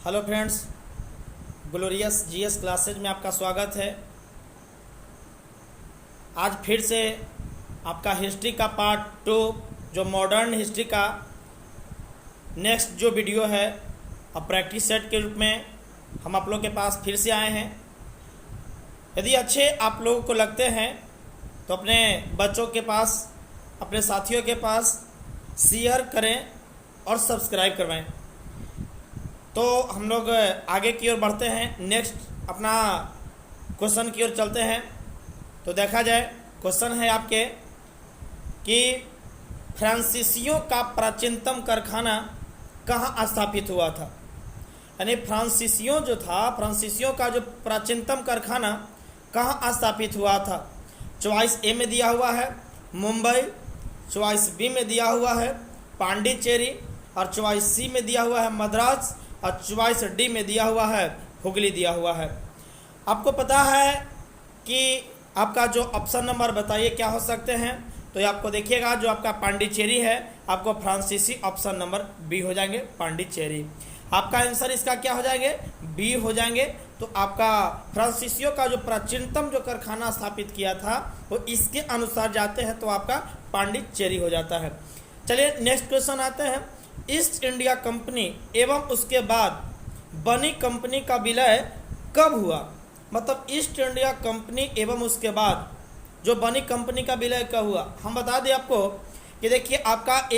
Hello friends, glorious GS classes में आपका स्वागत है। आज फिर से आपका हिस्ट्री का पार्ट 2 जो मॉडर्न हिस्ट्री का नेक्स्ट जो वीडियो है अब प्रैक्टिस सेट के रूप में हम आप लोगों के पास फिर से आए हैं। यदि अच्छे आप लोगों को लगते हैं तो अपने बच्चों के पास, अपने साथियों के पास शेयर करें और सब्सक्राइब करवाएं। तो हम लोग आगे की ओर बढ़ते हैं, नेक्स्ट अपना क्वेश्चन की ओर चलते हैं। तो देखा जाए, क्वेश्चन है आपके कि फ्रांसीसियों का प्राचीनतम कारखाना कहाँ स्थापित हुआ था। यानी फ्रांसीसियों जो था, फ्रांसीसियों का जो प्राचीनतम कारखाना कहाँ स्थापित हुआ था। चॉइस ए में दिया हुआ है मुंबई, चॉइस बी में दिया हुआ है पांडिचेरी, और चॉइस सी में दिया हुआ है मद्रास, और चॉइस डी में दिया हुआ है हुगली दिया हुआ है। आपको पता है कि आपका जो ऑप्शन नंबर बताइए क्या हो सकते हैं। तो ये आपको देखिएगा, जो आपका पांडिचेरी है आपको फ्रांसीसी ऑप्शन नंबर बी हो जाएंगे, पांडिचेरी। आपका आंसर इसका क्या हो जाएंगे, बी हो जाएंगे। तो आपका फ्रांसीसियों का जो प्राचीनतम जो कारखाना स्थापित किया था वो इसके अनुसार जाते हैं तो आपका पांडिचेरी हो जाता है। चलिए नेक्स्ट क्वेश्चन आते हैं। ईस्ट इंडिया कंपनी एवं उसके बाद बनी कंपनी का विलय कब हुआ। मतलब ईस्ट इंडिया कंपनी एवं उसके बाद जो बनी कंपनी का विलय कब हुआ। हम बता दें आपको कि देखिए, आपका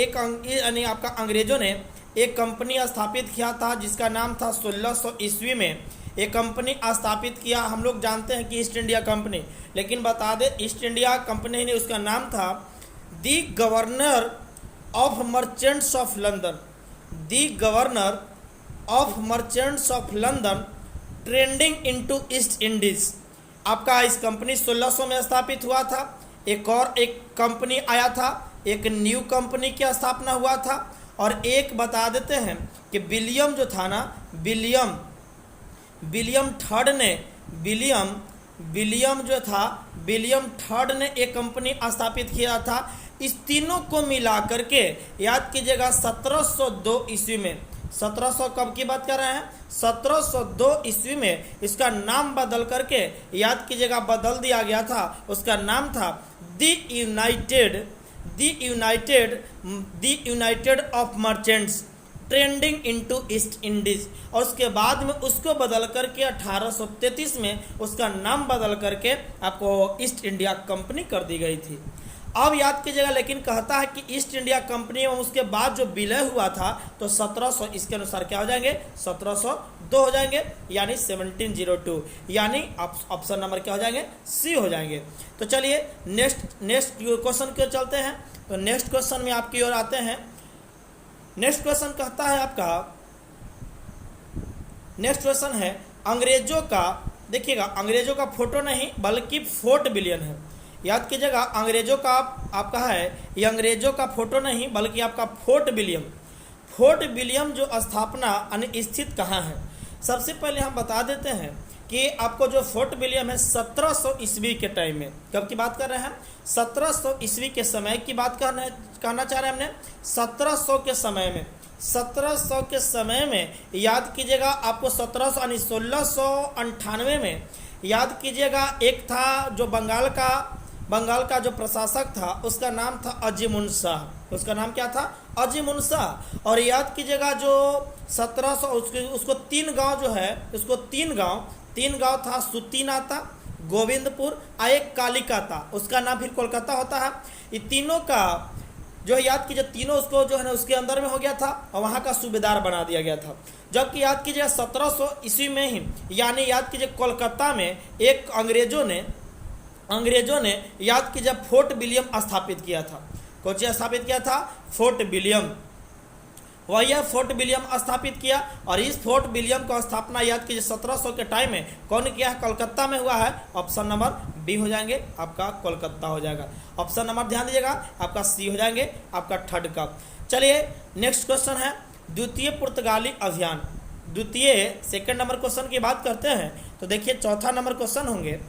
यानी आपका अंग्रेजों ने एक कंपनी स्थापित किया था जिसका नाम था 1600 ईस्वी में एक कंपनी स्थापित किया। हम लोग जानते हैं कि ईस्ट इंडिया कंपनी, लेकिन बता दें ईस्ट इंडिया कंपनी ने उसका नाम था the governor of merchants of London, the governor of merchants of London trending into East Indies. आपका इस कंपनी 1600 में स्थापित हुआ था। एक कंपनी आया था, एक न्यू कंपनी की स्थापना हुआ था। और एक बता देते हैं कि विलियम जो था ना, विलियम थर्ड ने एक कंपनी स्थापित किया था। इस तीनों को मिला करके याद कीजिएगा 1702 ईस्वी में, 1700 कब की बात कर रहे हैं, 1702 ईस्वी में इसका नाम बदल करके याद कीजिएगा बदल दिया गया था। उसका नाम था the united of merchants trending into East Indies. और उसके बाद में उसको बदल करके 1833 में उसका नाम बदल करके आपको ईस्ट इंडिया कंपनी कर दी गई थी। अब याद कीजिएगा, लेकिन कहता है कि ईस्ट इंडिया कंपनी और उसके बाद जो विलय हुआ था तो 1700 इसके अनुसार क्या हो जाएंगे, 1702 हो जाएंगे, यानी 1702, यानी ऑप्शन नंबर क्या हो जाएंगे, सी हो जाएंगे। तो चलिए नेक्स्ट क्वेश्चन की ओर चलते हैं। तो नेक्स्ट क्वेश्चन में आपकी ओर आते हैं। नेक्स्ट क्वेश्चन कहता है आपका, नेक्स्ट क्वेश्चन है अंग्रेजों का, देखिएगा अंग्रेजों का फोटो नहीं बल्कि फोर्ट विलियम है। याद कीजिएगा, अंग्रेजों का आपका है, ये अंग्रेजों का फोटो नहीं बल्कि आपका फोर्ट विलियम जो स्थापना स्थित कहाँ है। सबसे पहले हम बता देते हैं कि आपको जो फोर्ट विलियम है 1700 ईस्वी के टाइम में, कब की बात कर रहे हैं, 1700 ईस्वी के समय की बात कहना चाह रहे हैं हमने। 1700 के समय में याद कीजिएगा आपको 1698 में याद कीजिएगा एक था जो बंगाल का जो प्रशासक था उसका नाम था अजीमुन शाह। उसका नाम क्या था, अजीमुन शाह। और याद कीजिएगा जो 1700 उसको तीन गांव जो है, उसको तीन गांव था, सुतीनाता, गोविंदपुर और एक कालिकाता, उसका नाम फिर कोलकाता होता है। ये तीनों का जो याद कीजिए, तीनों उसको जो है ना उसके अंदर में हो गया था और वहाँ का सूबेदार बना दिया गया था। जबकि याद कीजिए 1700 ईस्वी में ही, यानी याद कीजिए कोलकाता में एक अंग्रेजों ने याद कीजिए फोर्ट विलियम स्थापित किया था। कौन सी स्थापित किया था, फोर्ट विलियम। वही फोर्ट विलियम स्थापित किया। और इस फोर्ट विलियम का स्थापना याद कीजिए 1700 के टाइम में कौन किया है, कोलकाता में हुआ है। ऑप्शन नंबर बी हो जाएंगे, आपका कोलकाता हो जाएगा। ऑप्शन नंबर ध्यान दीजिएगा, आपका सी हो जाएंगे, आपका थर्ड का। चलिए नेक्स्ट क्वेश्चन है द्वितीय पुर्तगाली अभियान। सेकंड नंबर क्वेश्चन की बात करते हैं तो देखिए चौथा नंबर क्वेश्चन होंगे।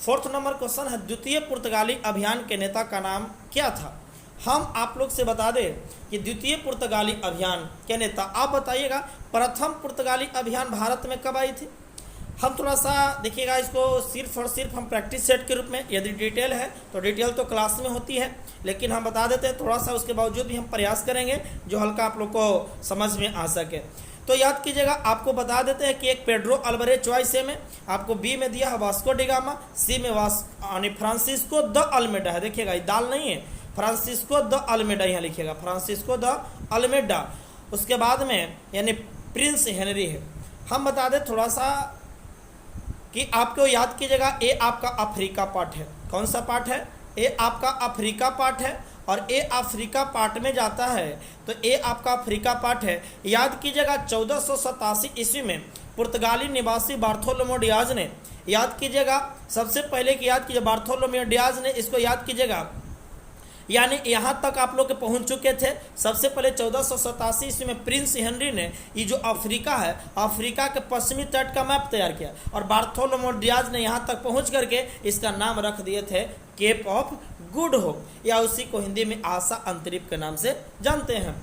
फोर्थ नंबर क्वेश्चन है द्वितीय पुर्तगाली अभियान के नेता का नाम क्या था। हम आप लोग से बता दें कि द्वितीय पुर्तगाली अभियान के नेता, आप बताइएगा प्रथम पुर्तगाली अभियान भारत में कब आई थी। हम थोड़ा सा देखिएगा इसको, सिर्फ और सिर्फ हम प्रैक्टिस सेट के रूप में, यदि डिटेल है तो डिटेल तो क्लास में होती है, लेकिन हम बता देते हैं थोड़ा सा, उसके बावजूद भी हम प्रयास करेंगे जो हल्का आप लोग को समझ में आ सके। तो याद कीजिएगा, आपको बता देते हैं कि एक पेड्रो अल्वारेज चॉइस है में, आपको बी में दिया है वास्को डी गामा, सी में फ्रांसिस्को द अल्मेडा है। देखिएगा ये दाल नहीं है, फ्रांसिस्को द अल्मेडा यहाँ लिखिएगा, फ्रांसिस्को द अल्मेडा। उसके बाद में यानी प्रिंस हेनरी है। हम बता दें थोड़ा सा कि आपको याद कीजिएगा, ए आपका अफ्रीका पार्ट है। कौन सा पार्ट है? ए आपका अफ्रीका पार्ट है, और ए अफ्रीका पार्ट में जाता है, तो ए आपका अफ्रीका पार्ट है। याद कीजिएगा 1487 ईस्वी में पुर्तगाली निवासी बार्थोलोमो डियाज ने, याद कीजिएगा सबसे पहले कि याद कीजिए बार्थोलोमो डियाज ने इसको याद कीजिएगा, यानी यहाँ तक आप लोग पहुँच चुके थे। सबसे पहले 1487 ईस्वी में प्रिंस हेनरी ने ये जो अफ्रीका है, अफ्रीका के पश्चिमी तट का मैप तैयार किया, और बार्थोलोमो डियाज ने यहाँ तक पहुँच करके इसका नाम रख दिए थे केप ऑफ गुड होप, या उसी को हिंदी में आशा अंतरिप के नाम से जानते हैं।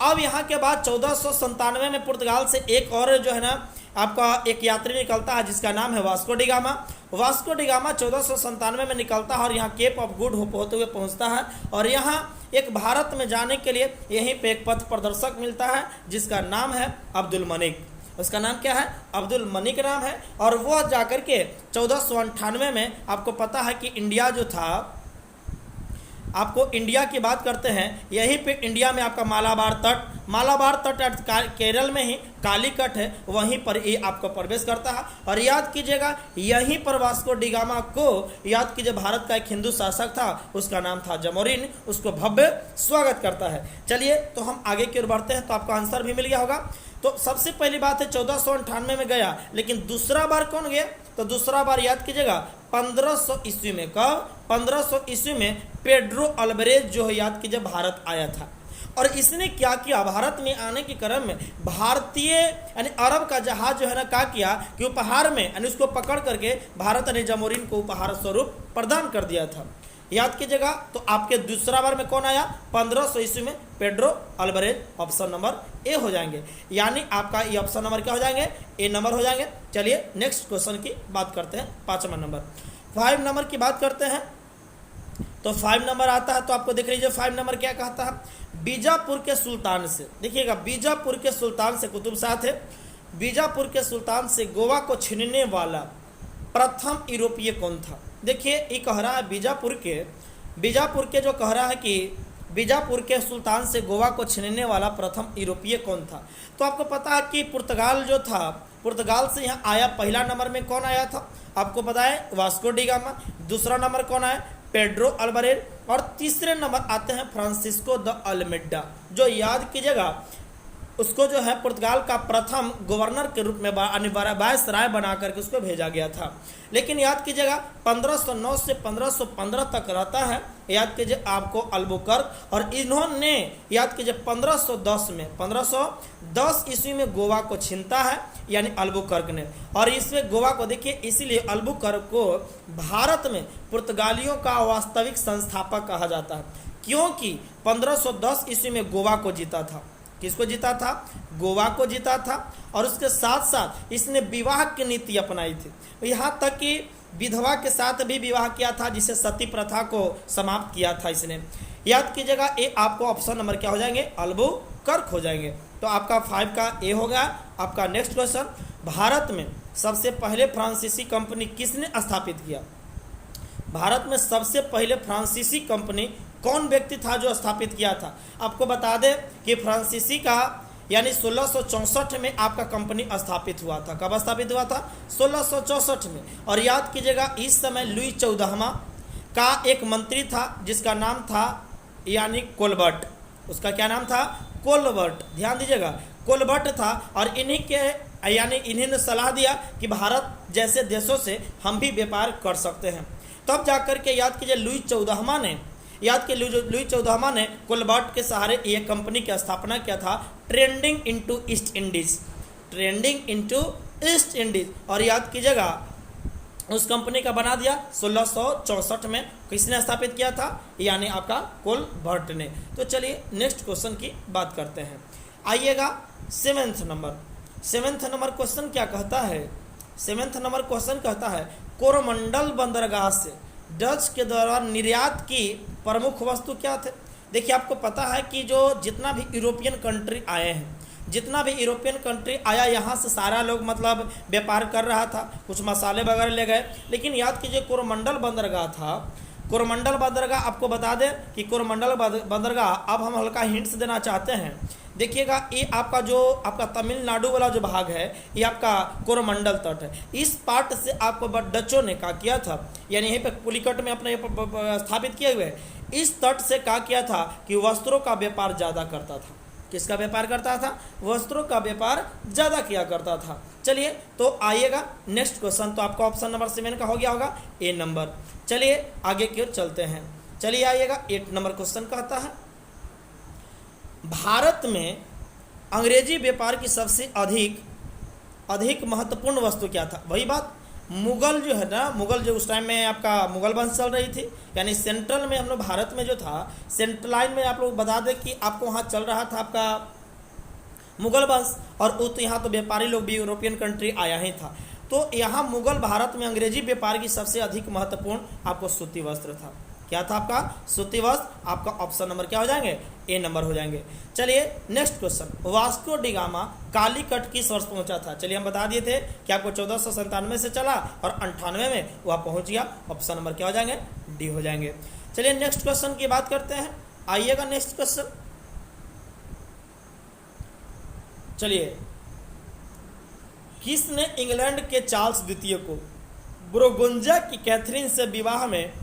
अब यहाँ के बाद 1497 में पुर्तगाल से एक और जो है ना आपका एक यात्री निकलता है जिसका नाम है Vasco D gamma. Vasco D gamma 1497 में निकलता है और यहाँ केप ऑफ गुड होप होते हुए पहुँचता है, और यहाँ एक भारत में जाने के लिए यहीं पे एक पथ प्रदर्शक मिलता है जिसका नाम है अब्दुल मनिक। उसका नाम क्या है? अब्दुल मनिक नाम है। और वो जाकर के 1498 में आपको पता है कि इंडिया जो था, आपको इंडिया की बात करते हैं, यहीं पे इंडिया में आपका मालाबार तट केरल में ही कालीकट है, वहीं पर ये आपको प्रवेश करता है। और याद कीजिएगा यहीं पर वास्को डी गामा को याद कीजिए भारत का एक हिंदू शासक था, उसका नाम था जमोरिन, उसको भव्य स्वागत करता है। चलिए तो हम आगे की ओर बढ़ते हैं, तो आपको आंसर भी मिल गया होगा। तो सबसे पहली बात है 1498 में गया, लेकिन दूसरा बार कौन गया? तो दूसरा बार याद कीजिएगा 1500 ईस्वी में। कब? 1500 ईस्वी में पेड्रो अल्वारेज जो है याद कीजिए भारत आया था। और इसने क्या किया? भारत में आने के क्रम में भारतीय यानी अरब का जहाज जो है ना क्या किया कि उपहार में यानी उसको पकड़ करके भारत ने जमोरिन को उपहार स्वरूप प्रदान कर दिया था। याद कीजिएगा, तो आपके दूसरा बार में कौन आया? 1500 ईस्वी में Pedro Alvarez. Option number A हो जाएंगे, यानी आपका ये ऑप्शन नंबर क्या हो जाएंगे? ए नंबर हो जाएंगे। चलिए नेक्स्ट क्वेश्चन की बात करते हैं, 5वां नंबर। 5 नंबर की बात करते हैं, तो 5 नंबर आता है, तो आपको देख लीजिए 5 नंबर क्या कहता है? बीजापुर के सुल्तान से, देखिएगा बीजापुर के सुल्तान से कुतुब शाह थे, बीजापुर के सुल्तान से गोवा को छीनने वाला प्रथम यूरोपीय कौन था? देखिए ये कह रहा है बीजापुर के जो कह रहा है कि बीजापुर के सुल्तान से गोवा को छीनने वाला प्रथम यूरोपीय कौन था? तो आपको पता है कि पुर्तगाल जो था, पुर्तगाल से यहाँ आया। पहला नंबर में कौन आया था? आपको पता है वास्को डी गामा। दूसरा नंबर कौन आया? Pedro Alvarez. और तीसरे नंबर आते हैं फ्रांसिस्को द अल्मेडा, जो याद कीजिएगा उसको जो है पुर्तगाल का प्रथम गवर्नर के रूप में वायसराय बना करके उसको भेजा गया था। लेकिन याद कीजिएगा 1509 से 1515 तक रहता है, याद कीजिए आपको अल्बुकर्क। और इन्होंने याद कीजिए 1510 ईस्वी में गोवा को छीनता है, यानी अल्बुकर्क ने। और इसमें गोवा को देखिए, इसीलिए अल्बुकर्क को भारत में पुर्तगालियों का वास्तविक संस्थापक कहा जाता है, क्योंकि 1510 ईस्वी में गोवा को जीता था। किसको जीता था? गोवा को जीता था। और उसके साथ साथ इसने विवाह की नीति अपनाई थी, यहाँ तक कि विधवा के साथ भी विवाह किया था, जिसे सती प्रथा को समाप्त किया था इसने। याद कीजिएगा ये आपको ऑप्शन नंबर क्या हो जाएंगे? अल्बुकर्क हो जाएंगे। तो आपका 5 का ए होगा। आपका नेक्स्ट क्वेश्चन, भारत में सबसे पहले फ्रांसीसी कंपनी किसने स्थापित किया? भारत में सबसे पहले फ्रांसीसी कंपनी कौन व्यक्ति था जो स्थापित किया था? आपको बता दें कि फ्रांसीसी का यानी 1664 में आपका कंपनी स्थापित हुआ था। कब स्थापित हुआ था? 1664 में। और याद कीजिएगा इस समय लुई 14वां का एक मंत्री था जिसका नाम था यानी कोलबर्ट। उसका क्या नाम था? कोलबर्ट। ध्यान दीजिएगा कोलबर्ट था। और इन्हीं के यानी इन्हीं ने सलाह दिया कि भारत जैसे देशों से हम भी व्यापार कर सकते हैं। तब जाकर के याद कीजिए लुई 14वां ने लुई 14वां ने कोलबर्ट के सहारे एक कंपनी की स्थापना किया था, ट्रेडिंग इनटू ईस्ट इंडीज। और याद कीजिएगा उस कंपनी का बना दिया 1664 में। किसने स्थापित किया था? यानी आपका कोलबर्ट ने। तो चलिए नेक्स्ट क्वेश्चन की बात करते हैं। आइएगा सेवेंथ नंबर क्वेश्चन क्या कहता है? सेवेंथ नंबर क्वेश्चन कहता है कोरोमंडल बंदरगाह से डच के द्वारा निर्यात की प्रमुख वस्तु क्या थे? देखिए आपको पता है कि जो जितना भी यूरोपियन कंट्री आए हैं, जितना भी यूरोपियन कंट्री आया यहाँ से सारा लोग मतलब व्यापार कर रहा था, कुछ मसाले वगैरह ले गए। लेकिन याद कीजिए कोरोमंडल बंदरगाह था। कोरोमंडल बंदरगाह आपको बता दें कि कोरोमंडल बंदरगाह, अब हम हल्का हिंट्स देना चाहते हैं। देखिएगा ये आपका जो आपका तमिलनाडु वाला जो भाग है ये आपका कोरोमंडल तट है। इस पार्ट से आपको डचों ने क्या किया था, यानी यहीं पे पुलिकट में अपने स्थापित किए हुए इस तट से क्या किया था कि वस्त्रों का व्यापार ज़्यादा करता था। किसका व्यापार करता था? वस्त्रों का व्यापार ज़्यादा किया करता था। चलिए तो आइएगा नेक्स्ट क्वेश्चन, तो आपका ऑप्शन नंबर 7 का हो गया होगा ए नंबर। चलिए आगे की ओर चलते हैं। चलिए आइएगा 8 नंबर क्वेश्चन कहता है भारत में अंग्रेजी व्यापार की सबसे अधिक महत्वपूर्ण वस्तु क्या था? वही बात, मुगल जो है ना, मुगल जो उस टाइम में आपका मुगल वंश चल रही थी, यानी सेंट्रल में हम लोग भारत में जो था सेंट्रलाइन में आप लोग बता दें कि आपको वहाँ चल रहा था आपका मुगल वंश, और वो तो यहाँ तो व्यापारी लोग भी यूरोपियन कंट्री आया ही था। तो यहाँ मुगल भारत में अंग्रेजी व्यापार की सबसे अधिक महत्वपूर्ण आपको सूती वस्त्र था। क्या था आपका? सूती वस्त्र। आपका ऑप्शन नंबर क्या हो जाएंगे? ए नंबर हो जाएंगे। चलिए next question, Vasco D gamma Calicut किस वर्ष पहुंचा था? चलिए हम बता दिए थे कि आपको 1497 से चला और 98 में वह पहुंच गया। ऑप्शन नंबर क्या हो जाएंगे? डी हो जाएंगे। चलिए नेक्स्ट क्वेश्चन की बात करते हैं। आइएगा नेक्स्ट क्वेश्चन। चलिए, किसने इंग्लैंड के चार्ल्स द्वितीय को बोरगोंजा की कैथरीन से विवाह में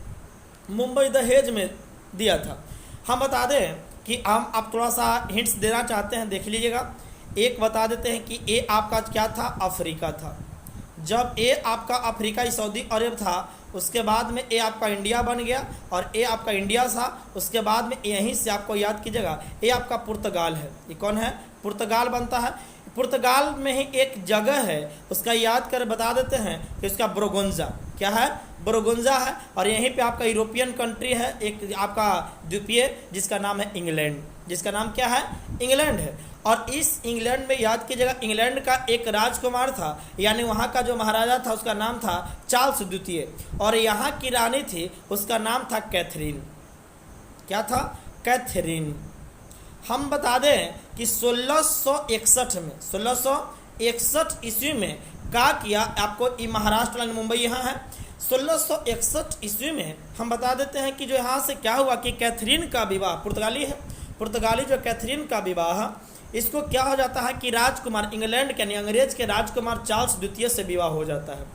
मुंबई दहेज में दिया था? हम बता दें कि हम आप थोड़ा सा हिंट्स देना चाहते हैं, देख लीजिएगा। एक बता देते हैं कि ए आपका क्या था? अफ्रीका था। जब ए आपका अफ्रीका सऊदी अरब था, उसके बाद में ए आपका इंडिया बन गया, और ए आपका इंडिया था। उसके बाद में यहीं से आपको याद कीजिएगा ए आपका पुर्तगाल है। ये कौन है? पुर्तगाल बनता है। पुर्तगाल में ही एक जगह है, उसका याद कर बता देते हैं कि उसका बोरगोंजा क्या है? बोरगोंजा है। और यहीं पे आपका यूरोपियन कंट्री है एक आपका द्वीपीय, जिसका नाम है इंग्लैंड। जिसका नाम क्या है? इंग्लैंड है। और इस इंग्लैंड में याद कीजिएगा इंग्लैंड का एक राजकुमार था, यानी वहाँ का जो महाराजा था उसका नाम था चार्ल्स द्वितीय, और यहाँ की रानी थी उसका नाम था कैथरीन। क्या था? कैथरीन। हम बता दें कि 1661 ईस्वी में क्या किया आपको, महाराष्ट्र मुंबई यहाँ है। 1661 ईस्वी में हम बता देते हैं कि जो यहाँ से क्या हुआ कि कैथरीन का विवाह, पुर्तगाली है, पुर्तगाली जो कैथरीन का विवाह, इसको क्या हो जाता है कि राजकुमार इंग्लैंड के यानी अंग्रेज के राजकुमार चार्ल्स द्वितीय से विवाह हो जाता है।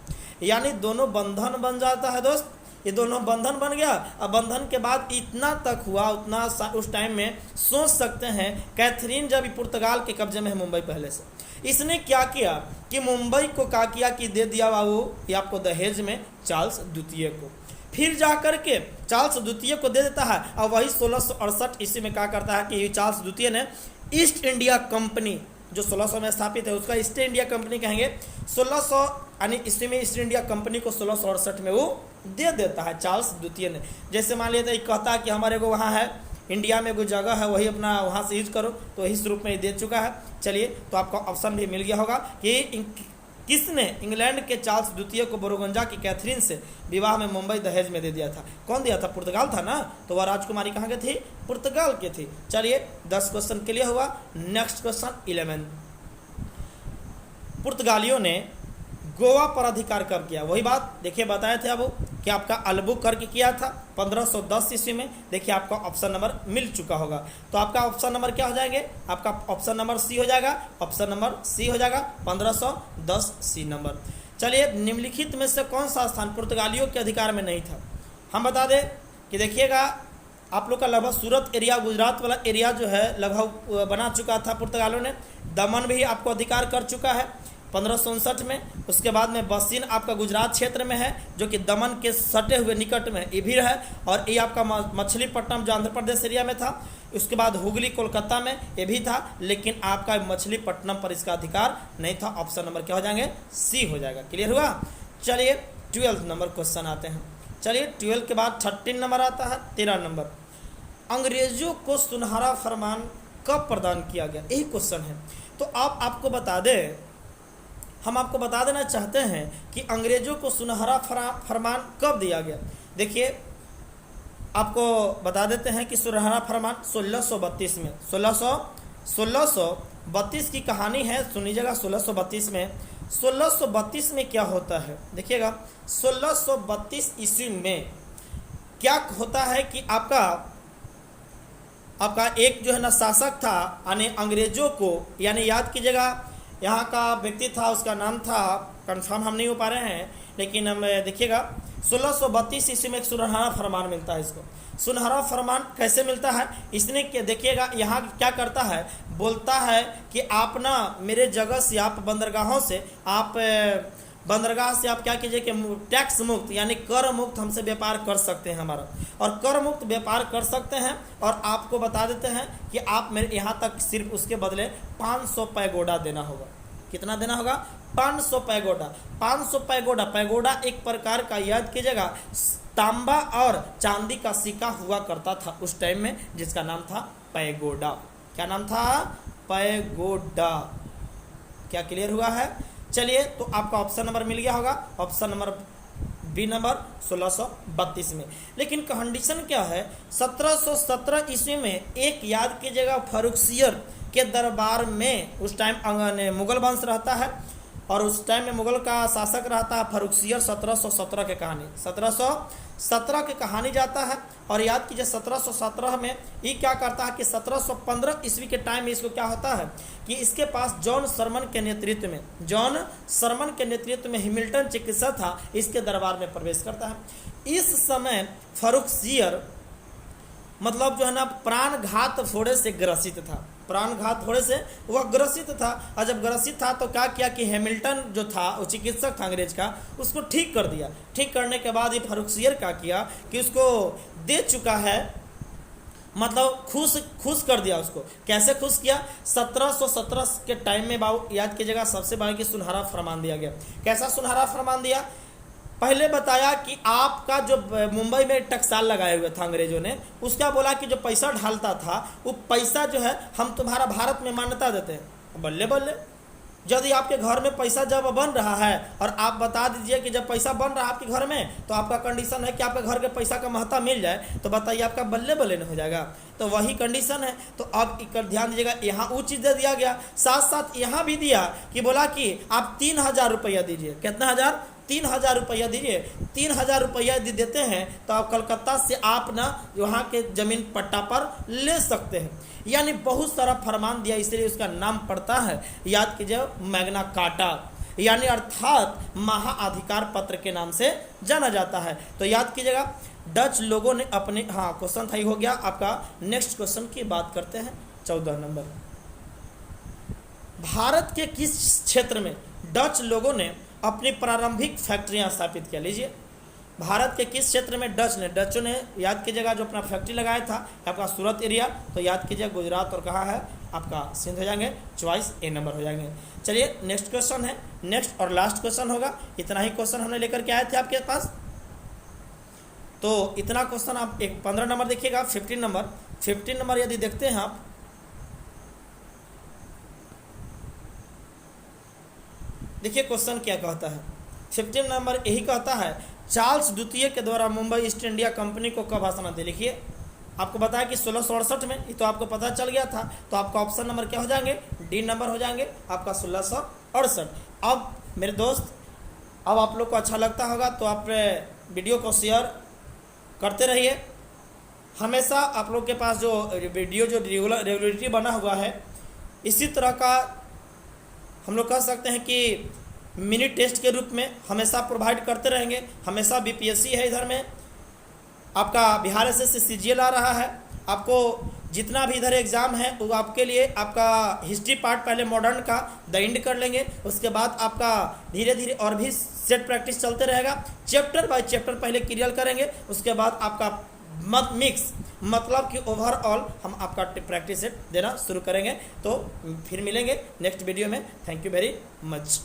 यानी दोनों बंधन बन जाता है दोस्त। ये दोनों बंधन बन गया। अब बंधन के बाद इतना तक हुआ, उतना उस टाइम में सोच सकते हैं कैथरीन जब पुर्तगाल के कब्जे में है मुंबई पहले से, इसने क्या किया कि मुंबई को क्या किया कि दे दिया बाबू ये आपको दहेज में चार्ल्स द्वितीय को। फिर जा करके चार्ल्स द्वितीय को दे देता है। और वही 1668 ईस्वी में क्या करता है कि चार्ल्स द्वितीय ने ईस्ट इंडिया कंपनी जो 1600 में स्थापित है उसका ईस्ट इंडिया कंपनी कहेंगे, 1600 यानी ईस्वी में ईस्ट इंडिया कंपनी को 1668 में वो दे देता है चार्ल्स द्वितीय ने। जैसे मान लिया कहता है कि हमारे को वहाँ है इंडिया में कोई जगह है, वही अपना वहाँ से यूज करो, तो इस रूप में दे चुका है। चलिए तो आपका ऑप्शन भी मिल गया होगा कि किसने इंग्लैंड के चार्ल्स द्वितीय को बोरगोंजा की कैथरीन से विवाह में मुंबई दहेज में दे दिया था। कौन दिया था? पुर्तगाल था ना। तो वह राजकुमारी कहाँ के थी? पुर्तगाल के थी। चलिए 10 क्वेश्चन क्लियर हुआ। Next question 11। पुर्तगालियों ने गोवा पर अधिकार कब किया? वही बात देखिए बताए थे अब कि आपका अल्बुकर्क किया था 1510 ईस्वी में। देखिए आपका ऑप्शन नंबर मिल चुका होगा। तो आपका ऑप्शन नंबर क्या हो जाएंगे? आपका ऑप्शन नंबर सी हो जाएगा। ऑप्शन नंबर सी हो जाएगा 1510 सी नंबर। चलिए निम्नलिखित में से कौन सा स्थान पुर्तगालियों के अधिकार में नहीं था? हम बता दें कि देखिएगा आप लोग का लगभग सूरत एरिया, गुजरात वाला एरिया जो है लगभग बना चुका था पुर्तगालियों ने। दमन भी आपको अधिकार कर चुका है 1559 में। उसके बाद में बसीन आपका गुजरात क्षेत्र में है जो कि दमन के सटे हुए निकट में ये भी है। और ये आपका मछलीपट्टनम जो आंध्र प्रदेश एरिया में था। उसके बाद हुगली कोलकाता में ये भी था, लेकिन आपका मछलीपट्टनम पर इसका अधिकार नहीं था। ऑप्शन नंबर क्या हो जाएंगे? सी हो जाएगा। क्लियर हुआ? चलिए 12 नंबर क्वेश्चन आते हैं। चलिए 12 के बाद 13 नंबर आता है, 13 नंबर, अंग्रेजों को सुनहरा फरमान कब प्रदान किया गया, यही क्वेश्चन है। तो आपको बता दें, हम आपको बता देना चाहते हैं कि अंग्रेजों को सुनहरा फरमान कब दिया गया। देखिए आपको बता देते हैं कि सुनहरा फरमान 1632 में, 1632 की कहानी है, सुनिएगा। 1632 में 1632 में क्या होता है, देखिएगा 1632 ईस्वी में क्या होता है कि आपका एक जो है ना शासक था, यानी अंग्रेजों को, यानी याद कीजिएगा यहाँ का व्यक्ति था, उसका नाम था, कंफर्म हम नहीं हो पा रहे हैं, लेकिन हम देखिएगा 1632 ईस्वी में एक सुनहरा फरमान मिलता है। इसको सुनहरा फरमान कैसे मिलता है, इसने देखिएगा यहाँ क्या करता है, बोलता है कि आप ना मेरे जगह से, आप बंदरगाहों से, आप बंदरगाह से आप क्या कीजिए कि टैक्स मुक्त यानी कर मुक्त हमसे व्यापार कर सकते हैं हमारा, और कर मुक्त व्यापार कर सकते हैं। और आपको बता देते हैं कि आप मेरे यहाँ तक सिर्फ उसके बदले 500 पैगोडा देना होगा। कितना देना होगा, 500 पैगोडा। 500 पैगोडा, पैगोडा एक प्रकार का, याद कीजिएगा, तांबा और चांदी का सिक्का हुआ करता था उस टाइम में, जिसका नाम था पैगोडा। क्या नाम था, पैगोडा। क्या क्लियर हुआ है। चलिए तो आपका ऑप्शन नंबर मिल गया होगा, ऑप्शन नंबर बी नंबर 1632 में। लेकिन कंडीशन क्या है, 1717 ईस्वी में एक, याद कीजिएगा, फर्रुखसियर के दरबार में उस टाइम मुगल वंश रहता है, और उस टाइम में मुगल का शासक रहता है फर्रुखसियर। 1717 के कहानी, 1717 की कहानी जाता है। और याद कीजिए 1717 में ये क्या करता है कि 1715 ईस्वी के टाइम में इसको क्या होता है कि इसके पास जॉन सरमन के नेतृत्व में हैमिल्टन चिकित्सा था, इसके दरबार में प्रवेश करता है। इस समय फर्रुखसियर मतलब जो है ना प्राणघात फोड़े से ग्रसित था, प्राणघात फोड़े से वह ग्रसित था। और जब ग्रसित था तो क्या किया कि हैमिल्टन जो था, वो चिकित्सक था अंग्रेज का, उसको ठीक कर दिया। ठीक करने के बाद ये फर्रुखसियर क्या किया कि उसको दे चुका है, मतलब खुश कर दिया उसको। कैसे खुश किया, 1717 के टाइम में बाबू याद कीजिएगा, सबसे बड़ा कि सुनहरा फरमान दिया गया। कैसा सुनहरा फरमान दिया, पहले बताया कि आपका जो मुंबई में टकसाल लगाए हुए था अंग्रेजों ने, उसका बोला कि जो पैसा ढालता था वो पैसा जो है हम तुम्हारा भारत में मान्यता देते हैं। बल्ले बल्ले, यदि आपके घर में पैसा जब बन रहा है, और आप बता दीजिए कि जब पैसा बन रहा है आपके घर में, तो आपका कंडीशन है कि आपके घर के पैसा का महत्ता मिल जाए, तो बताइए आपका बल्ले बल्ले नहीं हो जाएगा। तो वही कंडीशन है। तो अब ध्यान दीजिएगा, यहाँ वो चीज़ दे दिया गया, साथ साथ यहाँ भी दिया कि बोला कि आप 3000 रुपया दीजिए। कितना हजार, 3000 रुपया दीजिए। 3000 रुपया यदि देते हैं तो आप कलकत्ता से आप ना वहाँ के जमीन पट्टा पर ले सकते हैं। यानी बहुत सारा फरमान दिया, इसलिए उसका नाम पड़ता है, याद कीजिए, मैग्ना कार्टा, यानी अर्थात महाअधिकार पत्र के नाम से जाना जाता है। तो याद कीजिएगा, डच लोगों ने अपने, हाँ क्वेश्चन था ही हो गया आपका। नेक्स्ट क्वेश्चन की बात करते हैं, 14 नंबर, भारत के किस क्षेत्र में डच लोगों ने अपनी प्रारंभिक फैक्ट्रियां स्थापित किया। लीजिए, भारत के किस क्षेत्र में डचों ने याद कीजिएगा जो अपना फैक्ट्री लगाया था, आपका सूरत एरिया, तो याद कीजिए गुजरात, और कहाँ है आपका सिंध हो जाएंगे, चॉइस ए नंबर हो जाएंगे। चलिए नेक्स्ट क्वेश्चन है, नेक्स्ट और लास्ट क्वेश्चन होगा। इतना ही क्वेश्चन हमने लेकर के आए थे आपके पास, तो इतना क्वेश्चन आप एक 15 नंबर देखिएगा। 15 नंबर यदि देखते हैं आप, देखिए क्वेश्चन क्या कहता है। 15 नंबर यही कहता है, चार्ल्स द्वितीय के द्वारा मुंबई ईस्ट इंडिया कंपनी को कब घोषणा दी। लिखिए, आपको बताया कि 1668 में, ये तो आपको पता चल गया था। तो आपका ऑप्शन नंबर क्या हो जाएंगे, डी नंबर हो जाएंगे आपका 1668। अब मेरे दोस्त, अब आप लोग को अच्छा लगता होगा तो आप वीडियो को शेयर करते रहिए। हमेशा आप लोग के पास जो वीडियो जो रेगुलरिटी बना हुआ है, इसी तरह का हम लोग कह सकते हैं कि मिनी टेस्ट के रूप में हमेशा प्रोवाइड करते रहेंगे। हमेशा बीपीएससी है इधर में, आपका बिहार एसएससी सीजीएल आ रहा है। आपको जितना भी इधर एग्ज़ाम है वो आपके लिए, आपका हिस्ट्री पार्ट पहले मॉडर्न का द एंड कर लेंगे, उसके बाद आपका धीरे धीरे और भी सेट प्रैक्टिस चलते रहेगा। चैप्टर बाय चैप्टर पहले क्लियर करेंगे, उसके बाद आपका मिक्स मतलब कि ओवरऑल हम आपका प्रैक्टिस सेट देना शुरू करेंगे। तो फिर मिलेंगे नेक्स्ट वीडियो में। Thank you very much.